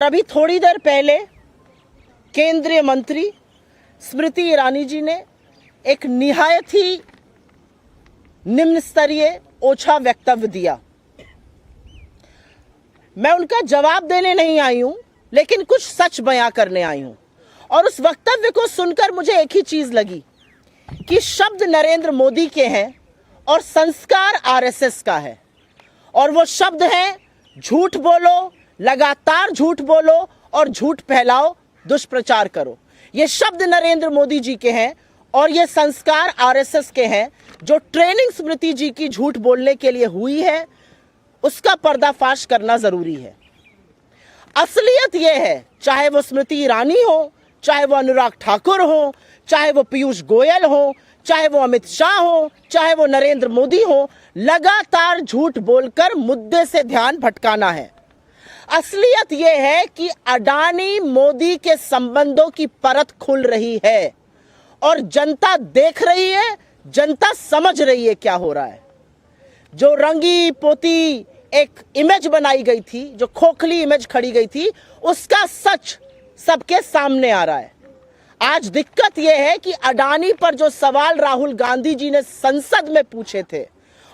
अभी थोड़ी देर पहले केंद्रीय मंत्री स्मृति ईरानी जी ने एक निहायत ही निम्न स्तरीय ओछा वक्तव्य दिया। मैं उनका जवाब देने नहीं आई हूं, लेकिन कुछ सच बयां करने आई हूं। और उस वक्तव्य को सुनकर मुझे एक ही चीज लगी कि शब्द नरेंद्र मोदी के हैं और संस्कार आरएसएस का है। और वो शब्द हैं झूठ बोलो, लगातार झूठ बोलो और झूठ फैलाओ, दुष्प्रचार करो। ये शब्द नरेंद्र मोदी जी के हैं और ये संस्कार आरएसएस के हैं। जो ट्रेनिंग स्मृति जी की झूठ बोलने के लिए हुई है, उसका पर्दाफाश करना जरूरी है। असलियत यह है, चाहे वो स्मृति ईरानी हो, चाहे वो अनुराग ठाकुर हो, चाहे वो पीयूष गोयल हो, चाहे वो अमित शाह हो, चाहे वो नरेंद्र मोदी हो, लगातार झूठ बोलकर मुद्दे से ध्यान भटकाना है। असलियत यह है कि अडानी मोदी के संबंधों की परत खुल रही है और जनता देख रही है, जनता समझ रही है क्या हो रहा है। जो रंगी पोती एक इमेज बनाई गई थी, जो खोखली इमेज खड़ी गई थी, उसका सच सबके सामने आ रहा है। आज दिक्कत यह है कि अडानी पर जो सवाल राहुल गांधी जी ने संसद में पूछे थे,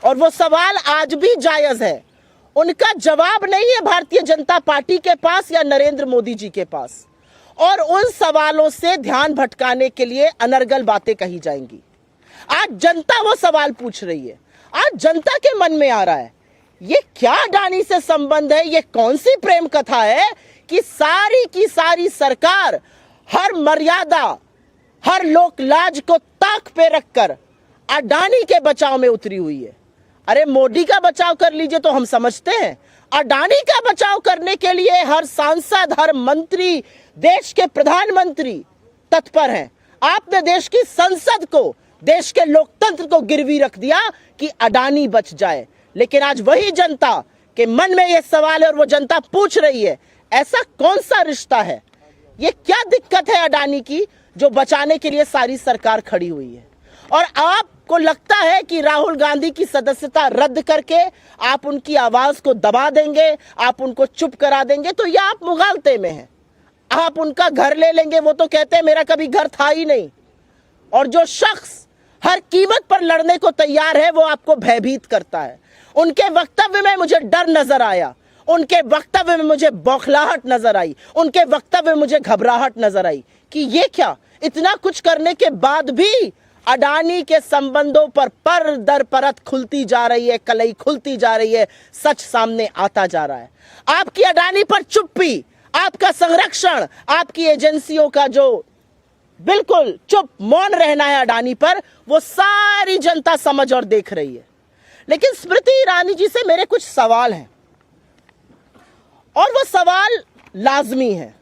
और वो सवाल आज भी जायज है, उनका जवाब नहीं है भारतीय जनता पार्टी के पास या नरेंद्र मोदी जी के पास। और उन सवालों से ध्यान भटकाने के लिए अनर्गल बातें कही जाएंगी। आज जनता वो सवाल पूछ रही है। आज जनता के मन में आ रहा है, ये क्या अडानी से संबंध है, ये कौन सी प्रेम कथा है कि सारी की सारी सरकार हर मर्यादा, हर लोक लाज को ताक पे रखकर अडानी के बचाव में उतरी हुई है। अरे मोदी का बचाव कर लीजिए तो हम समझते हैं, अडानी का बचाव करने के लिए हर सांसद, हर मंत्री, देश के प्रधानमंत्री तत्पर हैं। आपने देश की संसद को, देश के लोकतंत्र को गिरवी रख दिया कि अडानी बच जाए। लेकिन आज वही जनता के मन में यह सवाल है और वो जनता पूछ रही है, ऐसा कौन सा रिश्ता है, ये क्या दिक्कत है अडानी की जो बचाने के लिए सारी सरकार खड़ी हुई है। और आपको लगता है कि राहुल गांधी की सदस्यता रद्द करके आप उनकी आवाज को दबा देंगे, आप उनको चुप करा देंगे, तो यह आप मुगालते में हैं। आप उनका घर ले लेंगे, वो तो कहते हैं मेरा कभी घर था ही नहीं। और जो शख्स हर कीमत पर लड़ने को तैयार है, वो आपको भयभीत करता है। उनके वक्तव्य में मुझे डर नजर आया, उनके वक्तव्य में मुझे बौखलाहट नजर आई, उनके वक्तव्य में मुझे घबराहट नजर आई कि ये क्या, इतना कुछ करने के बाद भी अडानी के संबंधों पर दर परत खुलती जा रही है, कलई खुलती जा रही है, सच सामने आता जा रहा है। आपकी अडानी पर चुप्पी, आपका संरक्षण, आपकी एजेंसियों का जो बिल्कुल चुप मौन रहना है अडानी पर, वो सारी जनता समझ और देख रही है। लेकिन स्मृति ईरानी जी से मेरे कुछ सवाल हैं और वो सवाल लाजमी है।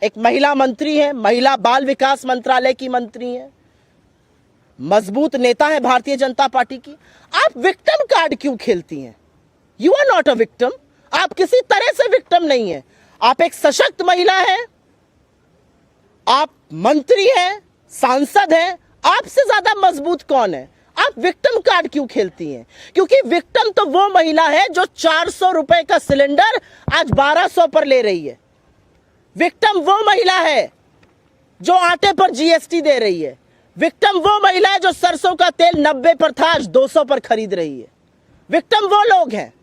एक महिला मंत्री है, महिला बाल विकास मंत्रालय की मंत्री है, मजबूत नेता है भारतीय जनता पार्टी की। आप विक्टिम कार्ड क्यों खेलती हैं? You are not a victim. आप किसी तरह से विक्टिम नहीं है। आप एक सशक्त महिला है, आप मंत्री हैं, सांसद हैं, आपसे ज्यादा मजबूत कौन है? आप विक्टिम कार्ड क्यों खेलती हैं? क्योंकि विक्टिम तो वो महिला है जो 400 रुपए का सिलेंडर आज 1200 पर ले रही है। विक्टिम वो महिला है जो आटे पर जीएसटी दे रही है। विक्टिम वो महिला है जो सरसों का तेल 90 पर था, आज 200 पर खरीद रही है। विक्टिम वो लोग हैं।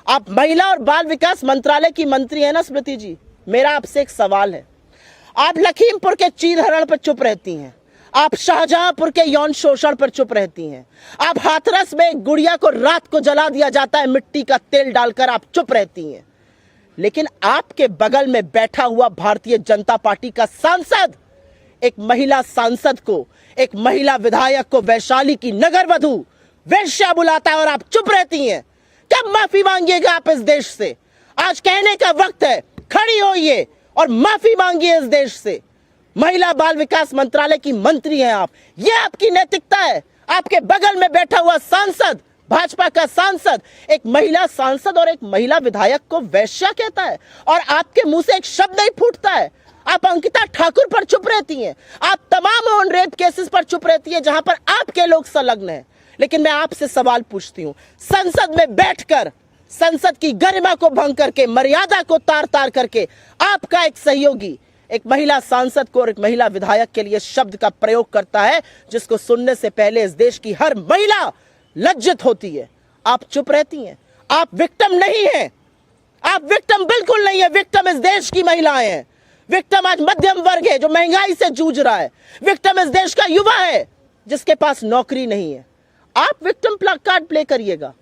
आप महिला और बाल विकास मंत्रालय की मंत्री है ना स्मृति जी, मेरा आपसे एक सवाल है। आप लखीमपुर के चीरहरण पर चुप रहती हैं, आप शाहजहांपुर के यौन शोषण पर चुप रहती हैं, आप हाथरस में एक गुड़िया को रात को जला दिया जाता है मिट्टी का तेल डालकर, आप चुप रहती हैं। लेकिन आपके बगल में बैठा हुआ भारतीय जनता पार्टी का सांसद एक महिला सांसद को, एक महिला विधायक को वैशाली की नगरवधु वेश्या बुलाता है और आप चुप रहती हैं। कब माफी मांगिएगा आप इस देश से? आज कहने का वक्त है, खड़ी होइए और माफी मांगिए इस देश से। महिला बाल विकास मंत्रालय की मंत्री हैं आप, ये आपकी नैतिकता है? आपके बगल में बैठा हुआ सांसद, भाजपा का सांसद, एक महिला सांसद और एक महिला विधायक को वैश्या कहता है और आपके मुंह से एक शब्द नहीं फूटता है। आप अंकिता ठाकुर पर चुप रहती हैं, आप तमाम उन रेप केसेस पर चुप रहती हैं जहां पर आपके लोग संलग्न हैं। लेकिन मैं आपसे सवाल पूछती हूं, संसद में बैठकर संसद की गरिमा को भंग करके, मर्यादा को तार तार करके आपका एक सहयोगी एक महिला सांसद को और एक महिला विधायक के लिए शब्द का प्रयोग करता है जिसको सुनने से पहले इस देश की हर महिला लज्जित होती है। आप चुप रहती हैं। आप विक्टिम नहीं हैं। आप विक्टिम बिल्कुल नहीं है। विक्टिम इस देश की महिलाएं हैं। विक्टिम आज मध्यम वर्ग है जो महंगाई से जूझ रहा है। विक्टिम इस देश का युवा है जिसके पास नौकरी नहीं है। आप विक्टिम कार्ड प्ले करिएगा।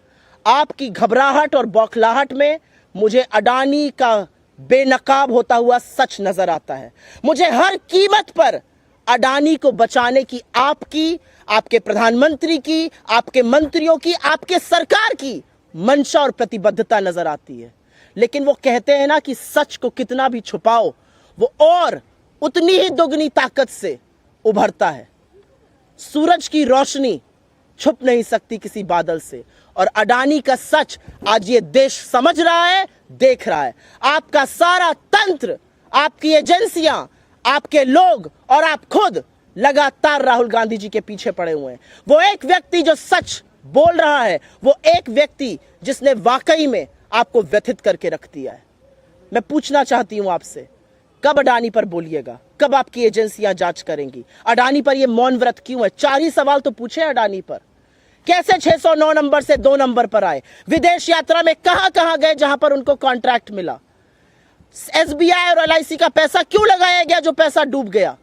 आपकी घबराहट और बौखलाहट में मुझे अडानी का बेनकाब होता हुआ सच नजर आता है। मुझे हर कीमत पर अडानी को बचाने की आपकी, आपके प्रधानमंत्री की, आपके मंत्रियों की, आपके सरकार की मंशा और प्रतिबद्धता नजर आती है। लेकिन वो कहते हैं ना कि सच को कितना भी छुपाओ वो और उतनी ही दोगुनी ताकत से उभरता है। सूरज की रोशनी छुप नहीं सकती किसी बादल से, और अडानी का सच आज ये देश समझ रहा है, देख रहा है। आपका सारा तंत्र, आपकी एजेंसियां, आपके लोग और आप खुद लगातार राहुल गांधी जी के पीछे पड़े हुए हैं। वो एक व्यक्ति जो सच बोल रहा है, वो एक व्यक्ति जिसने वाकई में आपको व्यथित करके रख दिया है। मैं पूछना चाहती हूं आपसे, कब अडानी पर बोलिएगा? कब आपकी एजेंसियां जांच करेंगी? अडानी पर यह मौन व्रत क्यों है? 4 ही सवाल तो पूछे अडानी पर। कैसे 609 नंबर से 2 नंबर पर आए? विदेश यात्रा में कहां कहां गए जहां पर उनको कॉन्ट्रैक्ट मिला? एसबीआई और एलआईसी का पैसा क्यों लगाया गया जो पैसा डूब गया?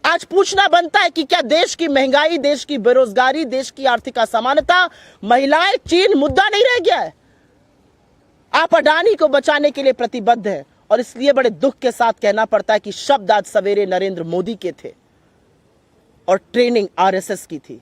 आज पूछना बनता है कि क्या देश की महंगाई, देश की बेरोजगारी, देश की आर्थिक असमानता, महिलाएं, चीन मुद्दा नहीं रह गया है? आप अडानी को बचाने के लिए प्रतिबद्ध हैं, और इसलिए बड़े दुख के साथ कहना पड़ता है कि शब्द आज सवेरे नरेंद्र मोदी के थे और ट्रेनिंग आरएसएस की थी।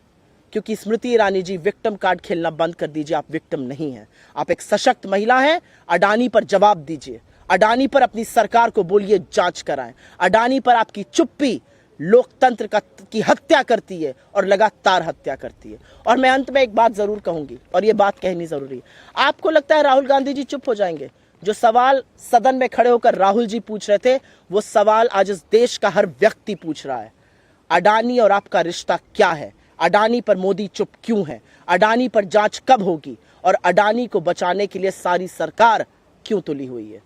क्योंकि स्मृति ईरानी जी, विक्टिम कार्ड खेलना बंद कर दीजिए। आप विक्टिम नहीं हैं, आप एक सशक्त महिला हैं। अडानी पर जवाब दीजिए। अडानी पर अपनी सरकार को बोलिए जांच कराएं। अडानी पर आपकी चुप्पी लोकतंत्र की हत्या करती है और लगातार हत्या करती है। और मैं अंत में एक बात जरूर कहूंगी, और यह बात कहनी जरूरी है। आपको लगता है राहुल गांधी जी चुप हो जाएंगे? जो सवाल सदन में खड़े होकर राहुल जी पूछ रहे थे, वो सवाल आज इस देश का हर व्यक्ति पूछ रहा है। अडानी और आपका रिश्ता क्या है? अडानी पर मोदी चुप क्यों है? अडानी पर जांच कब होगी? और अडानी को बचाने के लिए सारी सरकार क्यों तुली हुई है?